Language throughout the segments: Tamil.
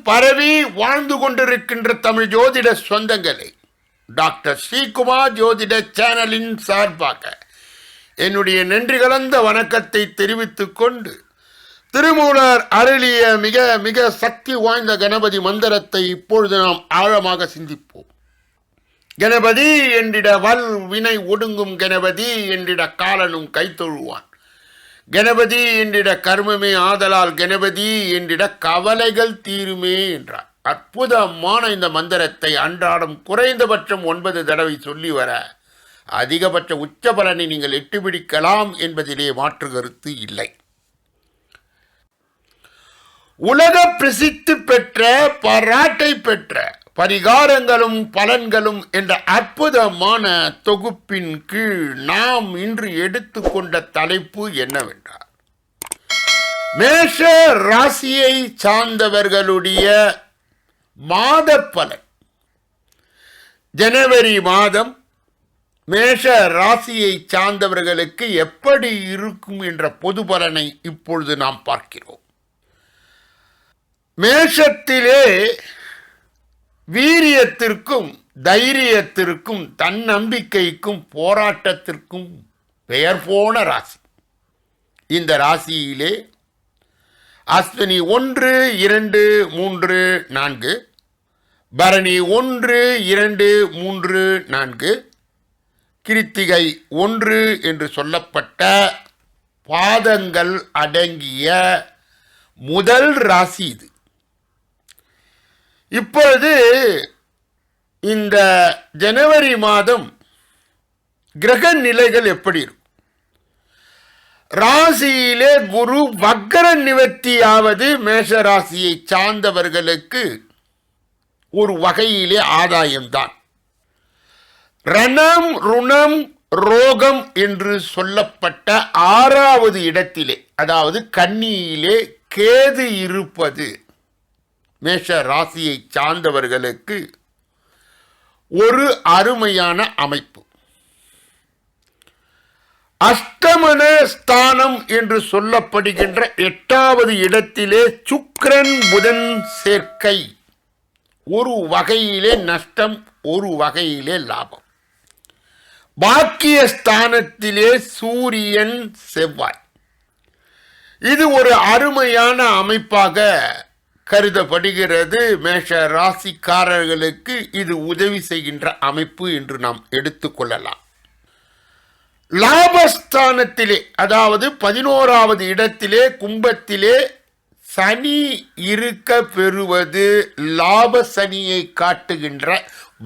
பரவி வாழ்ந்து கொண்டிருக்கின்ற தமிழ் ஜோதிட சொந்தங்களை டாக்டர் ஸ்ரீகுமார் ஜோதிட சேனலின் சார்பாக என்னுடைய நன்றி கலந்த வணக்கத்தை தெரிவித்துக் கொண்டு திருமூலர் அருளிய மிக மிக சக்தி வாய்ந்த கணபதி மந்திரத்தை இப்பொழுது நாம் ஆழமாக சிந்திப்போம். கணபதி என்றிட வல் வினை ஒடுங்கும், கணபதி என்றிட காலனும் கைத்தொழுவான், கணபதி என்றிட கர்மமே ஆதலால், கணபதி என்றிட கவலைகள் தீருமே என்றார். அற்புதமான இந்த மந்திரத்தை அன்றாடம் குறைந்தபட்சம் 9 தடவை சொல்லி வர அதிகபட்ச உச்ச பலனை நீங்கள் எட்டுப்பிடிக்கலாம் என்பதிலே மாற்று கருத்து இல்லை. உலக பிரசித்தி பெற்ற பாராட்டை பெற்ற பரிகாரங்களும் பலன்களும் என்ற அற்புதமான தொகுப்பின் கீழ் நாம் இன்று எடுத்துக்கொண்ட தலைப்பு என்னவென்றால், மேஷ ராசியை சார்ந்தவர்களுடைய மாத பலன். ஜனவரி மாதம் மேஷ ராசியை சார்ந்தவர்களுக்கு எப்படி இருக்கும் என்ற பொது பலனை இப்பொழுது நாம் பார்க்கிறோம். மேஷத்திலே வீரியத்திற்கும் தைரியத்திற்கும் தன்னம்பிக்கைக்கும் போராட்டத்திற்கும் பெயர் போன ராசி. இந்த ராசியிலே அஸ்வினி 1, 2, 3, 4, பரணி 1, 2, 3, 4, கிருத்திகை 1 என்று சொல்லப்பட்ட பாதங்கள் அடங்கிய முதல் ராசி இது. இப்பொழுது இந்த ஜனவரி மாதம் கிரக நிலைகள் எப்படி இருக்கும்? ராசியிலே குரு வக்ர நிவர்த்தியாவது மேஷ ராசியை சார்ந்தவர்களுக்கு ஒரு வகையிலே ஆதாயம்தான். ரணம் ருணம் ரோகம் என்று சொல்லப்பட்ட 6வது இடத்திலே, அதாவது கன்னியிலே கேது இருப்பது மேஷ ராசியை சார்ந்தவர்களுக்கு ஒரு அருமையான அமைப்பு. அஷ்டமன ஸ்தானம் என்று சொல்லப்படுகின்ற 8வது இடத்திலே சுக்கிரன் புதன் சேர்க்கை ஒரு வகையிலே நஷ்டம், ஒரு வகையிலே லாபம். பாக்கிய ஸ்தானத்திலே சூரியன் செவ்வாய். இது ஒரு அருமையான அமைப்பாக கருதப்படுகிறது. மேஷ ராசிக்காரர்களுக்கு இது உதவி செய்கின்ற அமைப்பு என்று நாம் எடுத்துக்கொள்ளலாம். லாபஸ்தானத்திலே, அதாவது 11வது இடத்திலே கும்பத்திலே சனி இருக்க பெறுவது லாப சனியை காட்டுகின்ற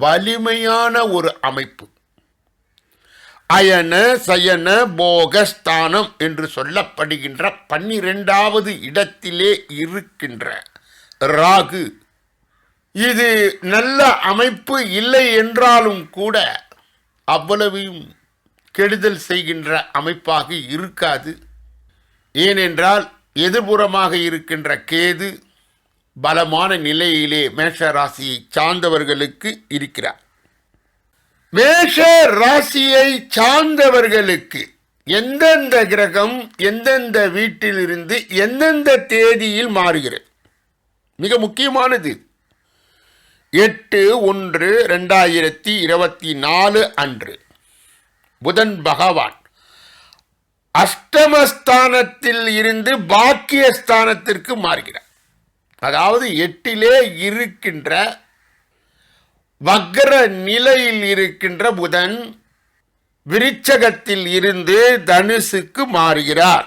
வலிமையான ஒரு அமைப்பு. அயன சயன போகஸ்தானம் என்று சொல்லப்படுகின்ற 12வது இடத்திலே இருக்கின்ற ராகு, இது நல்ல அமைப்பு இல்லை என்றாலும் கூட அவ்வளவையும் கெடுதல் செய்கின்ற அமைப்பாக இருக்காது. ஏனென்றால் எதிர்புறமாக இருக்கின்ற கேது பலமான நிலையிலே மேஷ ராசியை சார்ந்தவர்களுக்கு இருக்கிறார். மேஷ ராசியை சார்ந்தவர்களுக்கு எந்தெந்த கிரகம் எந்தெந்த வீட்டிலிருந்து எந்தெந்த தேதியில் மாறுகிறது மிக முக்கியமானது. 8/1/2024 அன்று புதன் பகவான் அஷ்டமஸ்தானத்தில் இருந்து பாக்கியஸ்தானத்திற்கு மாறுகிறார். அதாவது 8லே இருக்கின்ற வக்ர நிலையில் இருக்கின்ற புதன் விருச்சகத்தில் இருந்து தனுசுக்கு மாறுகிறார்.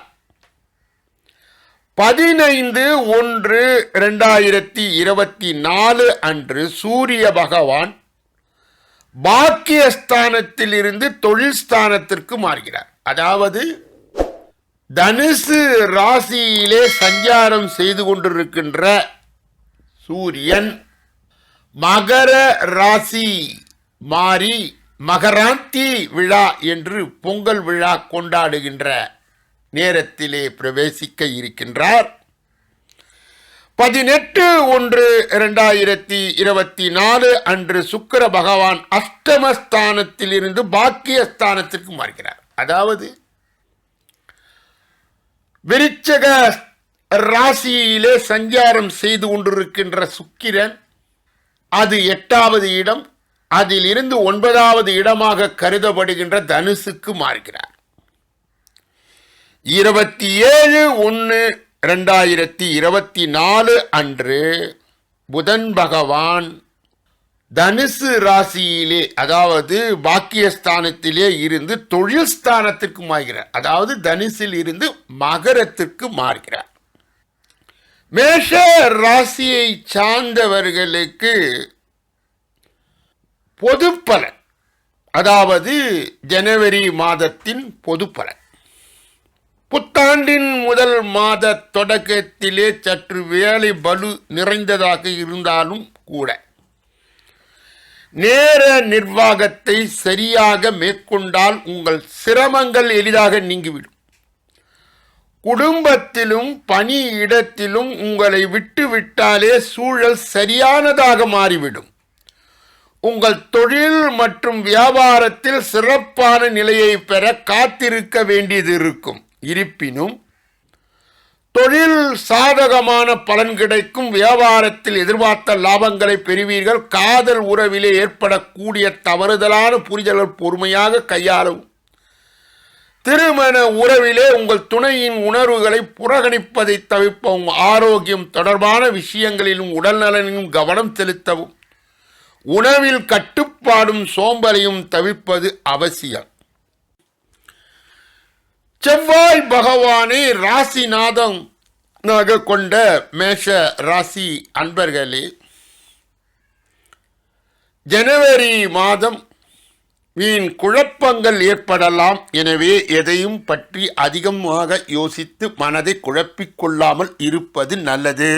15/1/2024 அன்று சூரிய பகவான் பாக்கியஸ்தானத்தில் இருந்து தொழில் ஸ்தானத்திற்கு மாறுகிறார். அதாவது தனுசு ராசியிலே சஞ்சாரம் செய்து கொண்டிருக்கின்ற சூரியன் மகர ராசி மாறி மகராந்தி விழா என்று பொங்கல் விழா கொண்டாடுகின்ற நேரத்திலே பிரவேசிக்க இருக்கின்றார். 18/1/2024 அன்று சுக்கிர பகவான் அஷ்டமஸ்தானத்தில் இருந்து பாக்கியஸ்தானத்திற்கு மாறுகிறார். அதாவது விருச்சக ராசியிலே சஞ்சாரம் செய்து கொண்டிருக்கின்ற சுக்கிரன், அது 8வது இடம், அதில் இருந்து 9வது இடமாக கருதப்படுகின்ற தனுசுக்கு மாறுகிறார். 27/1/2024 அன்று புதன் பகவான் தனுசு ராசியிலே, அதாவது பாக்கியஸ்தானத்திலே இருந்து தொழில் ஸ்தானத்திற்கு மாறுகிறார். அதாவது தனுசில் இருந்து மகரத்திற்கு மாறுகிறார். மேஷ ராசியை சார்ந்தவர்களுக்கு பொது பலன், அதாவது ஜனவரி மாதத்தின் பொது பலன். புத்தாண்டின் முதல் மாத தொடக்கத்திலே சற்று வேலை பளு நிறைந்ததாக இருந்தாலும் கூட நேர நிர்வாகத்தை சரியாக மேற்கொண்டால் உங்கள் சிரமங்கள் எளிதாக நீங்கிவிடும். குடும்பத்திலும் பணி இடத்திலும் உங்களை விட்டுவிட்டாலே சூழல் சரியானதாக மாறிவிடும். உங்கள் தொழில் மற்றும் வியாபாரத்தில் சிறப்பான நிலையை பெற காத்திருக்க வேண்டியது இருக்கும். இருப்பினும் தொழில் சாதகமான பலன் கிடைக்கும். வியாபாரத்தில் எதிர்பார்த்த லாபங்களை பெறுவீர்கள். காதல் உறவிலே ஏற்படக்கூடிய தவறுதலான புரிதல்கள் பொறுமையாக கையாளவும். திருமண உறவிலே உங்கள் துணையின் உணர்வுகளை புறக்கணிப்பதை தவிர்க்கவும். ஆரோக்கியம் தொடர்பான விஷயங்களிலும் உடல்நலனிலும் கவனம் செலுத்தவும். உணவில் கட்டுப்பாடும் சோம்பலையும் தவிர்ப்பது அவசியம். செவ்வாய் பகவானை ராசிநாதனாக கொண்ட மேஷ ராசி அன்பர்களே, ஜனவரி மாதம் வீண் குழப்பங்கள் ஏற்படலாம். எனவே எதையும் பற்றி அதிகமாக யோசித்து மனதை குழப்பிக் கொள்ளாமல் இருப்பது நல்லது.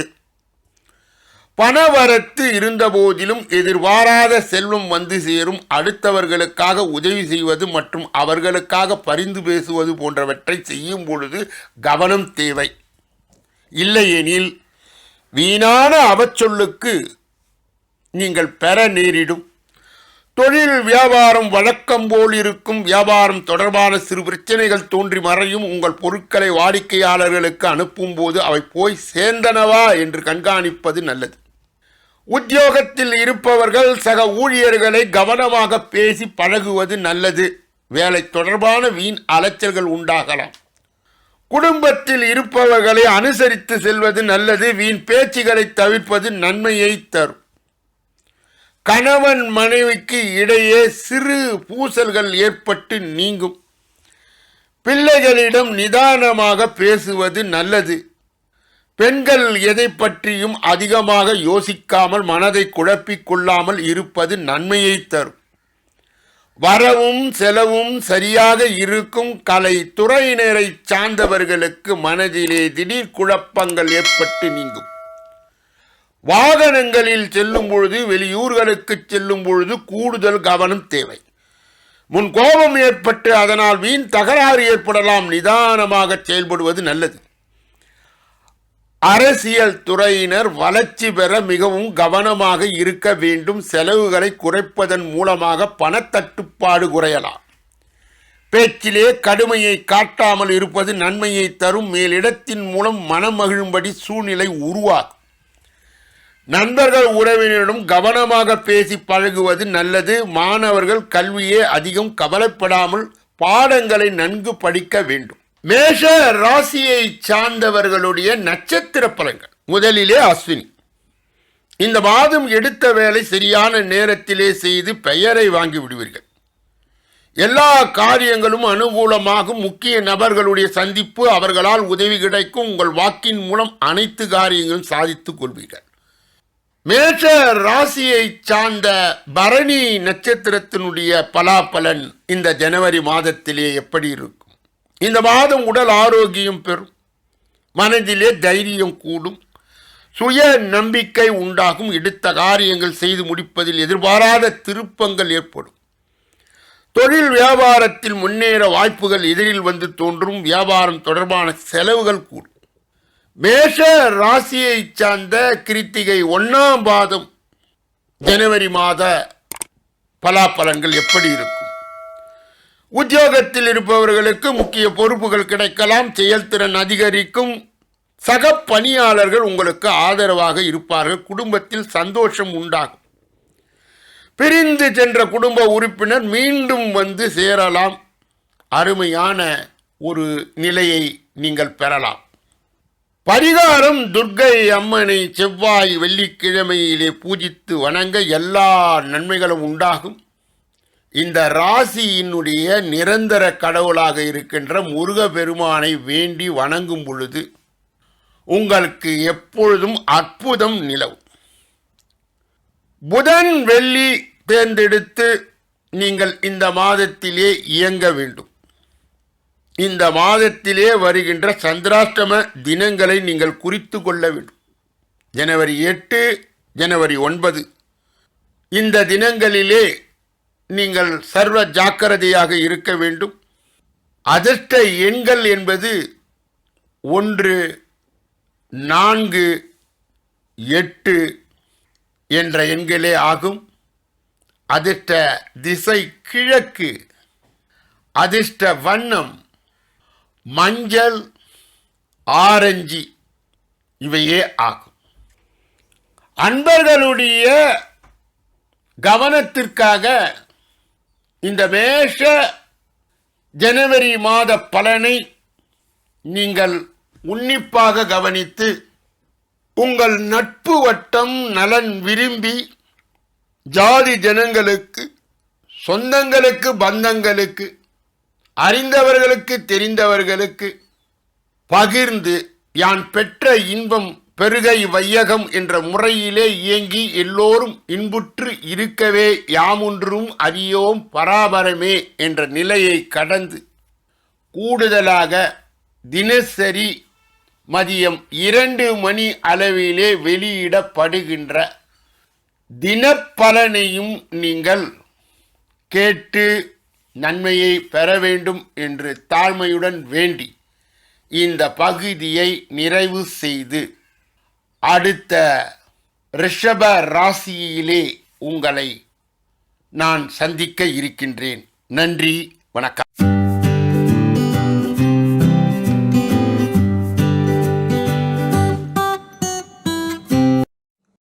பணவரத்து இருந்த போதிலும் எதிர்பாராத செல்வம் வந்து சேரும். அடுத்தவர்களுக்காக உதவி செய்வது மற்றும் அவர்களுக்காக பரிந்து பேசுவது போன்றவற்றை செய்யும் பொழுது கவனம் தேவை. இல்லையெனில் வீணான அவச்சொல்லுக்கு நீங்கள் பெற நேரிடும். தொழில் வியாபாரம் வழக்கம் போல் இருக்கும். வியாபாரம் தொடர்பான சிறு பிரச்சனைகள் தோன்றி மறையும். உங்கள் பொருட்களை வாடிக்கையாளர்களுக்கு அனுப்பும் போது அவை போய் சேர்ந்தனவா என்று கண்காணிப்பது நல்லது. உத்தியோகத்தில் இருப்பவர்கள் சக ஊழியர்களை கவனமாக பேசி பழகுவது நல்லது. வேலை தொடர்பான வீண் அலைச்சல்கள் உண்டாகலாம். குடும்பத்தில் இருப்பவர்களை அனுசரித்து செல்வது நல்லது. வீண் பேச்சுகளை தவிர்ப்பது நன்மையை தரும். கணவன் மனைவிக்கு இடையே சிறு பூசல்கள் ஏற்பட்டு நீங்கும். பிள்ளைகளிடம் நிதானமாக பேசுவது நல்லது. பெண்கள் எதை பற்றியும் அதிகமாக யோசிக்காமல் மனதை குழப்பிக் கொள்ளாமல் இருப்பது நன்மையை தரும். வரவும் செலவும் சரியாக இருக்கும். கலை துறையினரை சார்ந்தவர்களுக்கு மனதிலே திடீர் குழப்பங்கள் ஏற்பட்டு நீங்கும். வாகனங்களில் செல்லும் பொழுது, வெளியூர்களுக்கு செல்லும் பொழுது கூடுதல் கவனம் தேவை. முன் கோபம் ஏற்பட்டு அதனால் வீண் தகராறு ஏற்படலாம். நிதானமாக செயல்படுவது நல்லது. அரசியல் துறையினர் வளர்ச்சி பெற மிகவும் கவனமாக இருக்க வேண்டும். செலவுகளை குறைப்பதன் மூலமாக பணத்தட்டுப்பாடு குறையலாம். பேச்சிலே கடுமையை காட்டாமல் இருப்பது நன்மையை தரும். மேலிடத்தின் மூலம் மனம் மகிழும்படி சூழ்நிலை உருவாகும். நண்பர்கள் உறவினரிடம் கவனமாக பேசி பழகுவது நல்லது. மாணவர்கள் கல்வியே அதிகம் கவலைப்படாமல் பாடங்களை நன்கு படிக்க வேண்டும். மேஷ ராசியை சார்ந்தவர்களுடைய நட்சத்திர பலன்கள். முதலிலே அஸ்வினி. இந்த மாதம் எடுத்த வேலை சரியான நேரத்திலே செய்து பெயரை வாங்கி விடுவீர்கள். எல்லா காரியங்களும் அனுகூலமாகும். முக்கிய நபர்களுடைய சந்திப்பு, அவர்களால் உதவி கிடைக்கும். உங்கள் வாக்கின் மூலம் அனைத்து காரியங்களும் சாதித்துக் கொள்வீர்கள். மேஷ ராசியை சார்ந்த பரணி நட்சத்திரத்தினுடைய பலாபலன் இந்த ஜனவரி மாதத்திலே எப்படி இருக்கும்? இந்த மாதம் உடல் ஆரோக்கியம் பெறும். மனதிலே தைரியம் கூடும். சுய நம்பிக்கை உண்டாகும். எடுத்த காரியங்கள் செய்து முடிப்பதில் எதிர்பாராத திருப்பங்கள் ஏற்படும். தொழில் வியாபாரத்தில் முன்னேற வாய்ப்புகள் எதிரில் வந்து தோன்றும். வியாபாரம் தொடர்பான செலவுகள் கூடும். மேஷ ராசியை சார்ந்த கிருத்திகை 1ஆம் பாதம் ஜனவரி மாத பலாபலன்கள் எப்படி இருக்கும்? உத்தியோகத்தில் இருப்பவர்களுக்கு முக்கிய பொறுப்புகள் கிடைக்கலாம். செயல்திறன் அதிகரிக்கும். சக பணியாளர்கள் உங்களுக்கு ஆதரவாக இருப்பார்கள். குடும்பத்தில் சந்தோஷம் உண்டாகும். பிரிந்து சென்ற குடும்ப உறுப்பினர் மீண்டும் வந்து சேரலாம். அருமையான ஒரு நிலையை நீங்கள் பெறலாம். பரிகாரம்: துர்க்கை அம்மனை செவ்வாய் வெள்ளிக்கிழமையிலே பூஜித்து வணங்க எல்லா நன்மைகளும் உண்டாகும். இந்த ராசியினுடைய நிரந்தர கடவுளாக இருக்கின்ற முருகப்பெருமானை வேண்டி வணங்கும் பொழுது உங்களுக்கு எப்பொழுதும் அற்புதம் நிலவும். புதன் வெள்ளி தேர்ந்தெடுத்து நீங்கள் இந்த மாதத்திலே இயங்க வேண்டும். இந்த மாதத்திலே வருகின்ற சந்திராஷ்டம தினங்களை நீங்கள் குறித்து கொள்ள வேண்டும். ஜனவரி 8, ஜனவரி 9 இந்த தினங்களிலே நீங்கள் சர்வ ஜாக்கிரதையாக இருக்க வேண்டும். அதிர்ஷ்ட எண்கள் என்பது 1, 4, 8 என்ற எண்களே ஆகும். அதிர்ஷ்ட திசை கிழக்கு. அதிர்ஷ்ட வண்ணம் மஞ்சள், ஆரஞ்சு இவையே ஆகும். அன்பர்களுடைய கவனத்திற்காக இந்த மேஷ ஜனவரி மாத பலனை நீங்கள் உன்னிப்பாக கவனித்து உங்கள் நட்பு வட்டம் நலன் விரும்பி ஜாதி ஜனங்களுக்கு, சொந்தங்களுக்கு, பந்தங்களுக்கு, அறிந்தவர்களுக்கு, தெரிந்தவர்களுக்கு பகிர்ந்து யான் பெற்ற இன்பம் பெருகை வையகம் என்ற முறையிலே இயங்கி எல்லோரும் இன்புற்று இருக்கவே யாமொன்றும் அறியோம் பராபரமே என்ற நிலையை கடந்து கூடுதலாக தினசரி மதியம் 2 மணி அளவிலே வெளியிடப்படுகின்ற தினப்பலனையும் நீங்கள் கேட்டு நன்மையை பெற வேண்டும் என்று தாழ்மையுடன் வேண்டி இந்த பகுதியை நிறைவு செய்து அடுத்த ரிஷப ராசியிலே உங்களை நான் சந்திக்க இருக்கின்றேன். நன்றி, வணக்கம்.